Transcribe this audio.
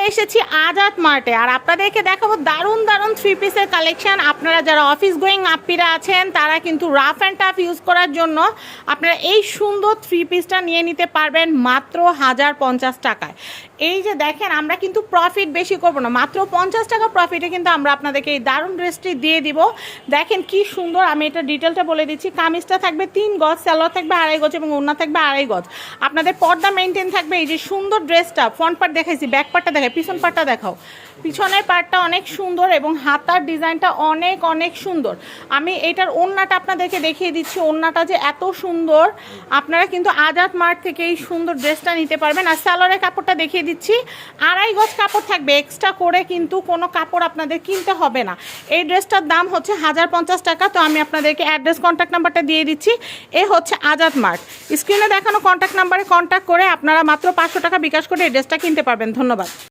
এসেছি আজাদ মার্টে আর আপনাদেরকে দেখাবো দারুণ দারুণ থ্রি পিসের কালেকশন। আপনারা যারা অফিস গোয়িং আপ্পিরা আছেন তারা কিন্তু রাফ অ্যান্ড টাফ ইউজ করার জন্য আপনারা এই সুন্দর থ্রি পিসটা নিয়ে নিতে পারবেন মাত্র 1050 টাকায়। এই যে দেখেন, আমরা কিন্তু প্রফিট বেশি করব না, মাত্র 50 টাকা প্রফিটে কিন্তু আমরা আপনাদেরকে এই দারুণ ড্রেসটি দিয়ে দিব। দেখেন কি সুন্দর, আমি এটা ডিটেলটা বলে দিচ্ছি। কামিজটা থাকবে 3 গজ, সালোয়ার থাকবে 2.5 গজ এবং ওড়না থাকবে 2.5 গজ। আপনাদের পর্দা মেনটেন থাকবে। এই যে সুন্দর ড্রেসটা, ফ্রন্ট পার্ট দেখাইছি, ব্যাক পার্টটা দেখাই, পিছন পার্টটা দেখাও। পিছনের পার্টটা অনেক সুন্দর এবং হাতার ডিজাইনটা অনেক অনেক সুন্দর। আমি এটার ওড়নাটা আপনাদেরকে দেখিয়ে দিচ্ছি, ওড়নাটা যে এত সুন্দর। আপনারা কিন্তু আজাদ মার্ট থেকে এই সুন্দর ড্রেসটা নিতে পারবেন। আর সালোয়ারের কাপড়টা দেখিয়ে দিচ্ছি, 2.5 গজ কাপড় থাকবে, এক্সট্রা করে কিন্তু কোনো কাপড় আপনাদের কিনতে হবে না। এই ড্রেসটার দাম হচ্ছে 1050 টাকা। তো আমি আপনাদেরকে অ্যাড্রেস, কন্ট্যাক্ট নাম্বারটা দিয়ে দিচ্ছি। এ হচ্ছে আজাদ মার্ট। স্ক্রিনে দেখানো কন্ট্যাক্ট নাম্বারে কন্ট্যাক্ট করে আপনারা মাত্র 500 টাকা বিকাশ করে এই ড্রেসটা কিনতে পারবেন। ধন্যবাদ।